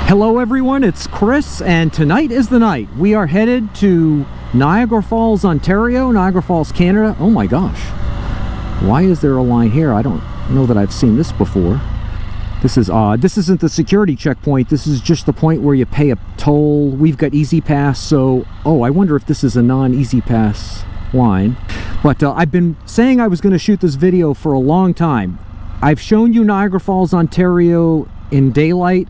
Hello everyone, it's Chris, and tonight is the night. We are headed to Niagara Falls, Ontario, Niagara Falls, Canada. Oh my gosh, why is there a line here? I don't know that I've seen this before. This is odd. This isn't the security checkpoint. This is just the point where you pay a toll. We've got Easy Pass, so I wonder if this is a non-Easy Pass line. But I've been saying I was going to shoot this video for a long time. I've shown you Niagara Falls, Ontario in daylight.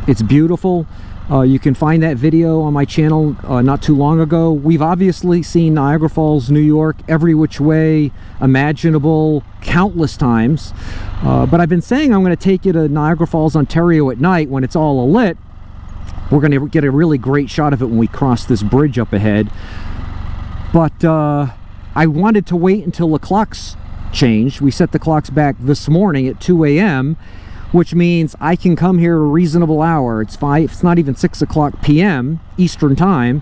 It's beautiful. You can find that video on my channel not too long ago. We've obviously seen Niagara Falls, New York, every which way imaginable, countless times. But I've been saying I'm going to take you to Niagara Falls, Ontario at night when it's all lit. We're going to get a really great shot of it when we cross this bridge up ahead. But I wanted to wait until the clocks changed. We set the clocks back this morning at 2 a.m., which means I can come here at a reasonable hour. It's not even 6 o'clock p.m. Eastern time,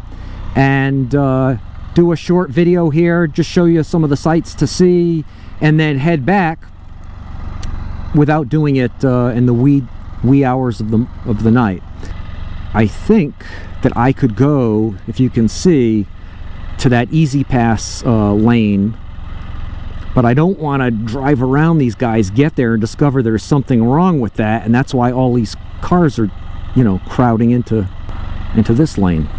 and do a short video here, just show you some of the sights to see, and then head back without doing it in the wee hours of the night. I think that I could go, if you can see, to that Easy Pass lane. But I don't want to drive around these guys, get there and discover there's something wrong with that, and that's why all these cars are, you know, crowding into this lane.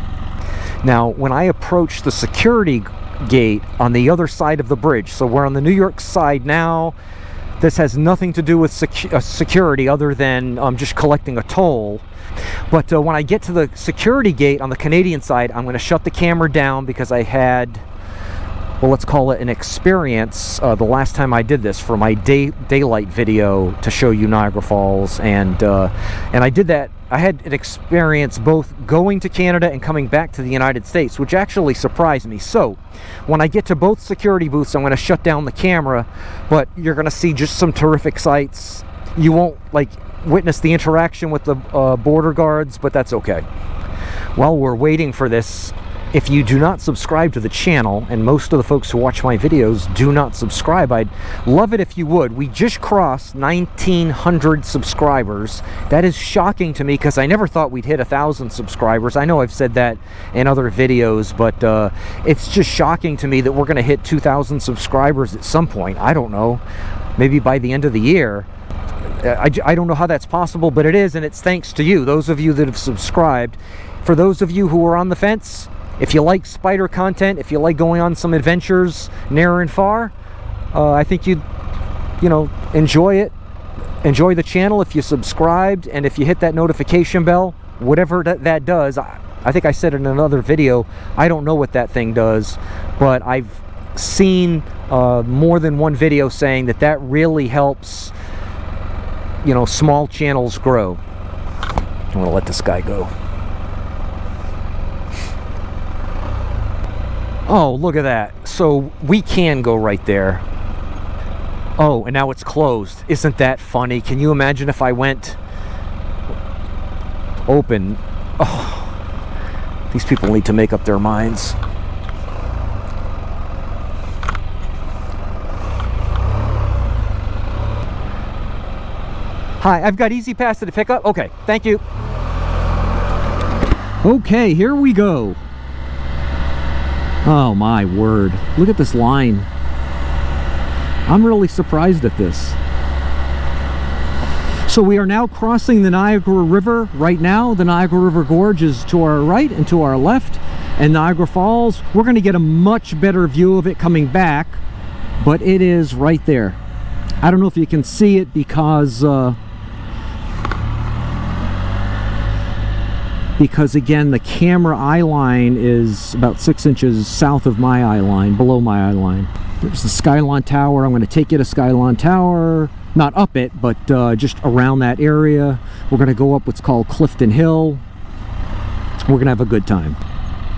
Now, when I approach the security gate on the other side of the bridge, so we're on the New York side now. This has nothing to do with security other than just collecting a toll. But when I get to the security gate on the Canadian side, I'm going to shut the camera down because I had, well, let's call it an experience the last time I did this for my daylight video to show you Niagara Falls, and I did that. I had an experience both going to Canada and coming back to the United States, which actually surprised me. So when I get to both security booths, I'm going to shut down the camera, but you're going to see just some terrific sights. You won't witness the interaction with the border guards, but that's okay. While we're waiting for this, if you do not subscribe to the channel, and most of the folks who watch my videos do not subscribe, I'd love it if you would. We just crossed 1,900 subscribers. That is shocking to me because I never thought we'd hit 1,000 subscribers. I know I've said that in other videos, but it's just shocking to me that we're going to hit 2,000 subscribers at some point. I don't know, maybe by the end of the year. I don't know how that's possible, but it is, and it's thanks to you, those of you that have subscribed. For those of you who are on the fence, if you like Spyder content, if you like going on some adventures near and far, I think you'd, enjoy it. Enjoy the channel if you subscribed, and if you hit that notification bell, whatever that does. I think I said in another video, I don't know what that thing does, but I've seen more than one video saying that really helps, small channels grow. I'm gonna let this guy go. Oh, look at that. So we can go right there. Oh, and now it's closed. Isn't that funny? Can you imagine if I went open? Oh, these people need to make up their minds. Hi, I've got Easy Pass to the pickup. Okay, thank you. Okay, here we go. Oh my word, look at this line. I'm really surprised at this. So we are now crossing the Niagara River. Right now, the Niagara River Gorge is to our right and to our left, and Niagara Falls, we're going to get a much better view of it coming back, but it is right there. I don't know if you can see it because again, the camera eye line is about 6 inches south of my eye line, below my eye line. There's the Skylon Tower. I'm going to take you to Skylon Tower, not up it, but just around that area. We're going to go up what's called Clifton Hill. We're going to have a good time.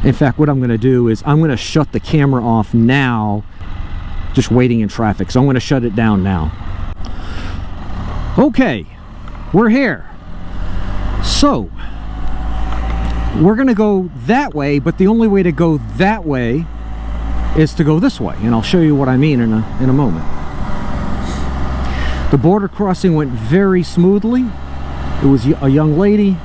In fact, what I'm going to do is I'm going to shut the camera off now, just waiting in traffic. So I'm going to shut it down now. Okay, we're here. So we're going to go that way, but the only way to go that way is to go this way, and I'll show you what I mean in a moment. The border crossing went very smoothly. It was a young lady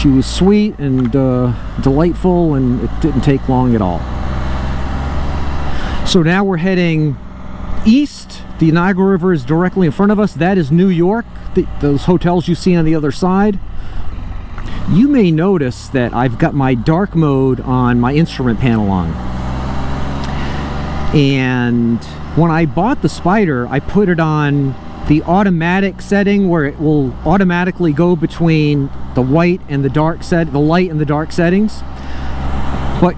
She was sweet and delightful, and it didn't take long at all. So now we're heading east. The Niagara River is directly in front of us. That is New York, those hotels you see on the other side. You may notice that I've got my dark mode on my instrument panel on. And when I bought the Spyder, I put it on the automatic setting where it will automatically go between the white and the dark the light and the dark settings. But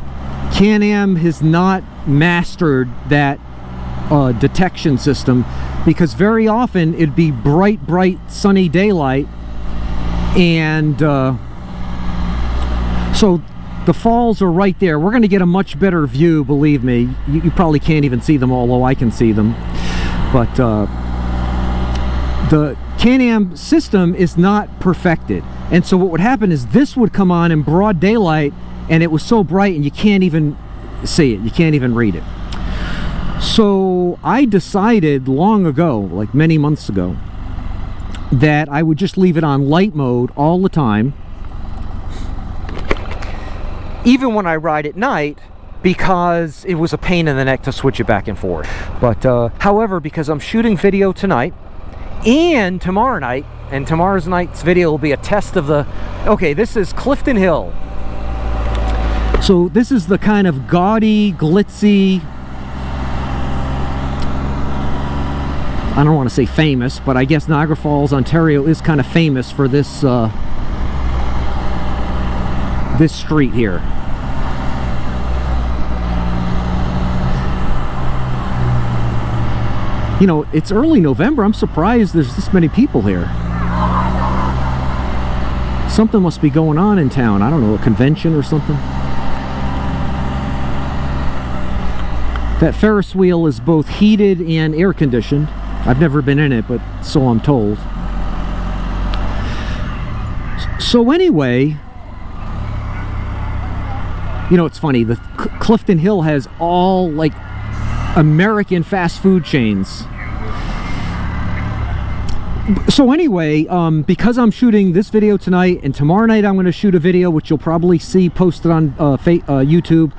Can-Am has not mastered that detection system, because very often it'd be bright sunny daylight, and so the falls are right there. We're going to get a much better view, believe me. You probably can't even see them, although I can see them. But the Can-Am system is not perfected, and so what would happen is this would come on in broad daylight, and it was so bright and you can't even see it, you can't even read it. So I decided long ago, like many months ago, that I would just leave it on light mode all the time, even when I ride at night, because it was a pain in the neck to switch it back and forth. But however, because I'm shooting video tonight and tomorrow night, and tomorrow's night's video will be a test of the... Okay, this is Clifton Hill. So this is the kind of gaudy, glitzy... I don't want to say famous, but I guess Niagara Falls, Ontario is kind of famous for this this street here. You know, it's early November. I'm surprised there's this many people here. Something must be going on in town. I don't know, a convention or something. That Ferris wheel is both heated and air conditioned. I've never been in it, but so I'm told. So anyway, you know, it's funny, the Clifton Hill has all like American fast food chains. So anyway, because I'm shooting this video tonight, and tomorrow night I'm going to shoot a video which you'll probably see posted on YouTube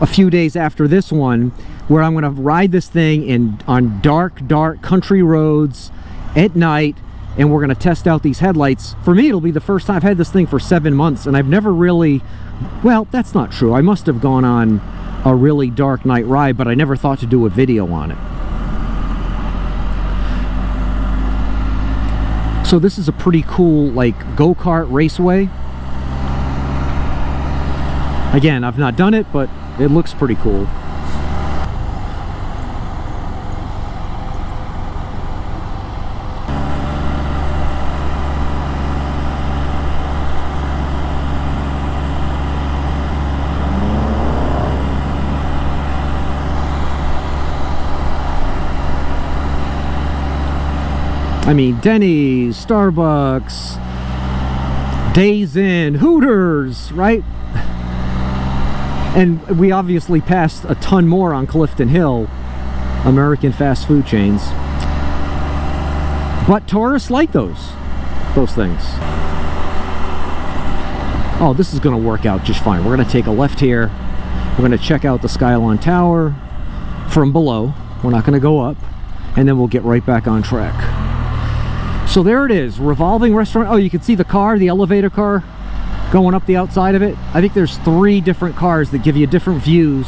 a few days after this one, where I'm going to ride this thing on dark country roads at night, and we're going to test out these headlights. For me, it'll be the first time. I've had this thing for 7 months, and I've never really... Well, that's not true. I must have gone on a really dark night ride, but I never thought to do a video on it. So this is a pretty cool, like, go-kart raceway. Again, I've not done it, but it looks pretty cool. I mean, Denny's, Starbucks, Days Inn, Hooters, right? And we obviously passed a ton more on Clifton Hill, American fast food chains. But tourists like those things. Oh, this is going to work out just fine. We're going to take a left here. We're going to check out the Skylon Tower from below. We're not going to go up. And then we'll get right back on track. So there it is, revolving restaurant. Oh, you can see the car, the elevator car going up the outside of it. I think there's 3 different cars that give you different views.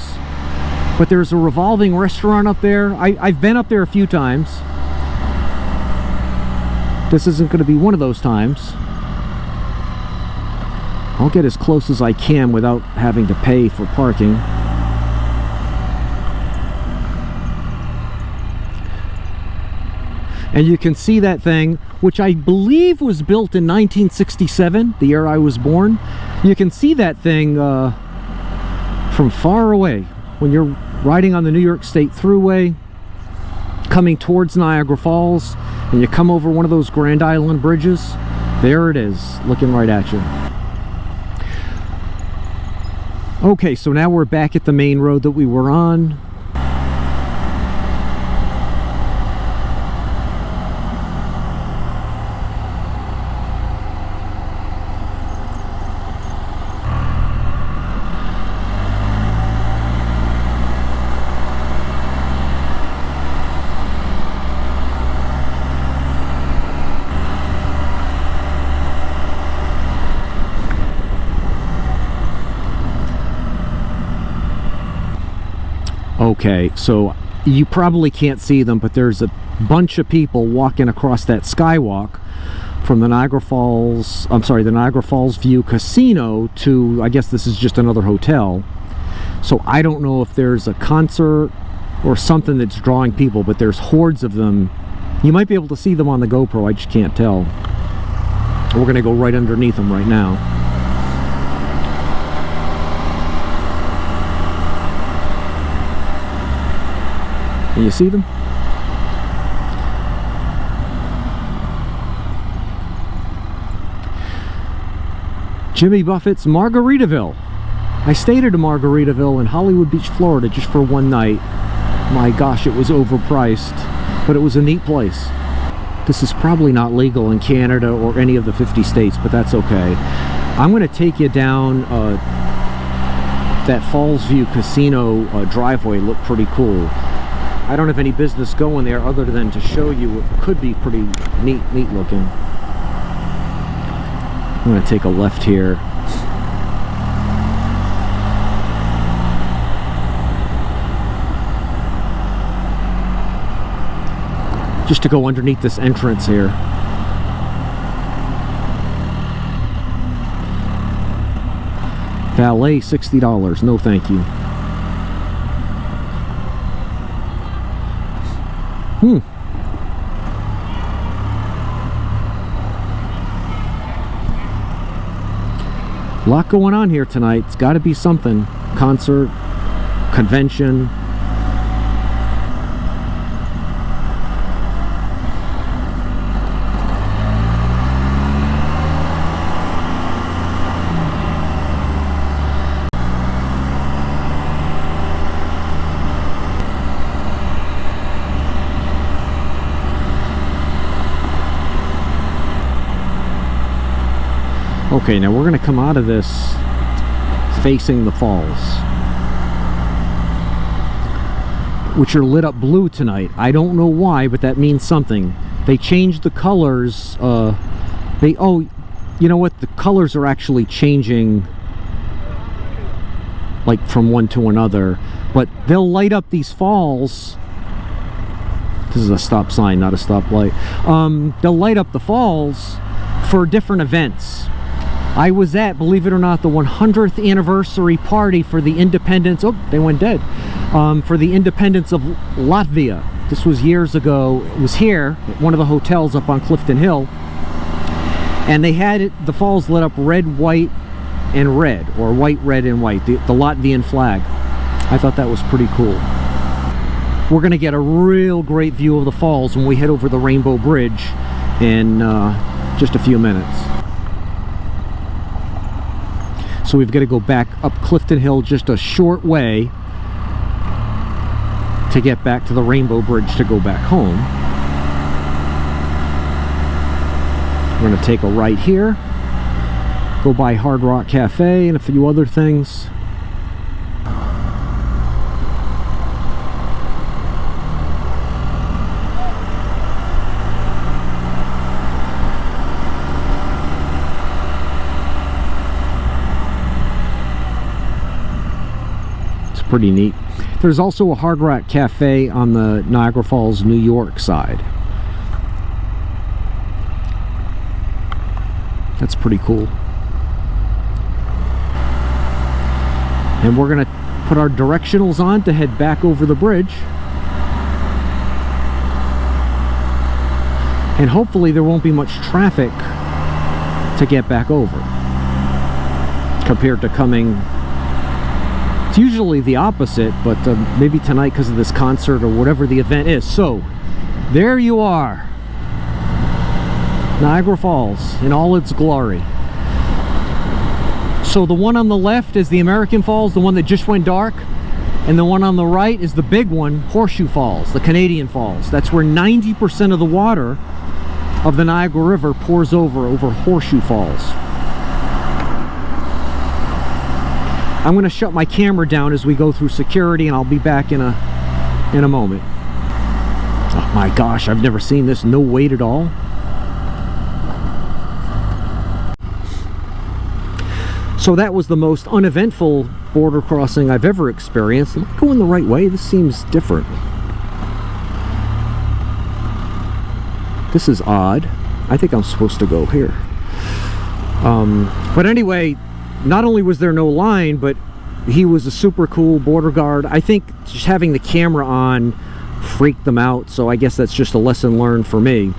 But there's a revolving restaurant up there. I've been up there a few times. This isn't going to be one of those times. I'll get as close as I can without having to pay for parking. And you can see that thing, which I believe was built in 1967, the year I was born. You can see that thing from far away when you're riding on the New York State Thruway, coming towards Niagara Falls, and you come over one of those Grand Island bridges. There it is, looking right at you. Okay, so now we're back at the main road that we were on. Okay, so you probably can't see them, but there's a bunch of people walking across that skywalk from the Niagara Falls, I'm sorry, the Niagara Falls View Casino to, I guess this is just another hotel. So I don't know if there's a concert or something that's drawing people, but there's hordes of them. You might be able to see them on the GoPro, I just can't tell. We're gonna go right underneath them right now. Can you see them? Jimmy Buffett's Margaritaville. I stayed at a Margaritaville in Hollywood Beach, Florida just for one night. My gosh, it was overpriced, but it was a neat place. This is probably not legal in Canada or any of the 50 states, but that's okay. I'm going to take you down that Fallsview Casino driveway. Looked pretty cool. I don't have any business going there other than to show you it could be pretty neat looking. I'm going to take a left here. Just to go underneath this entrance here. Valet $60. No thank you. A lot going on here tonight. It's got to be something. Concert, convention. Okay, now we're going to come out of this facing the falls, which are lit up blue tonight. I don't know why, but that means something. They changed the colors. Oh, you know what? The colors are actually changing, like from one to another. But they'll light up these falls. This is a stop sign, not a stoplight. They'll light up the falls for different events. I was at, believe it or not, the 100th anniversary party for the independence. Oh, they went dead. For the independence of Latvia. This was years ago. It was here at one of the hotels up on Clifton Hill, and they had the falls lit up red, white, and red, or white, red, and white. The Latvian flag. I thought that was pretty cool. We're gonna get a real great view of the falls when we head over the Rainbow Bridge in just a few minutes. So we've got to go back up Clifton Hill just a short way to get back to the Rainbow Bridge to go back home. We're going to take a right here, go by Hard Rock Cafe and a few other things. Pretty neat. There's also a Hard Rock Cafe on the Niagara Falls, New York side. That's pretty cool. And we're gonna put our directionals on to head back over the bridge. And hopefully there won't be much traffic to get back over compared to coming. It's usually the opposite, but maybe tonight because of this concert or whatever the event is. So there you are, Niagara Falls in all its glory. So the one on the left is the American Falls, the one that just went dark, and the one on the right is the big one, Horseshoe Falls, the Canadian Falls. That's where 90% of the water of the Niagara River pours over Horseshoe Falls. I'm going to shut my camera down as we go through security, and I'll be back in a moment. Oh my gosh, I've never seen this. No wait at all. So that was the most uneventful border crossing I've ever experienced. Am I going the right way? This seems different. This is odd. I think I'm supposed to go here. But anyway, not only was there no line, but he was a super cool border guard. I think just having the camera on freaked them out, so I guess that's just a lesson learned for me.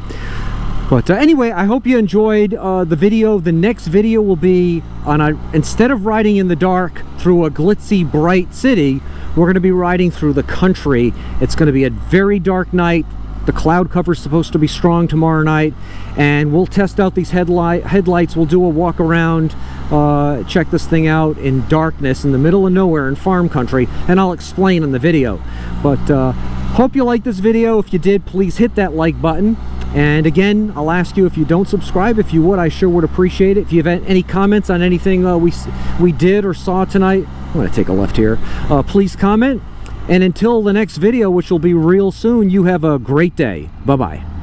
But anyway, I hope you enjoyed the video. The next video will be on instead of riding in the dark through a glitzy, bright city, we're going to be riding through the country. It's going to be a very dark night. The cloud cover is supposed to be strong tomorrow night, and we'll test out these headlights. We'll do a walk around, check this thing out in darkness in the middle of nowhere in farm country, and I'll explain in the video. But hope you liked this video. If you did, please hit that like button. And again, I'll ask you, if you don't subscribe, if you would, I sure would appreciate it. If you have any comments on anything we did or saw tonight, I'm going to take a left here, please comment. And until the next video, which will be real soon, you have a great day. Bye-bye.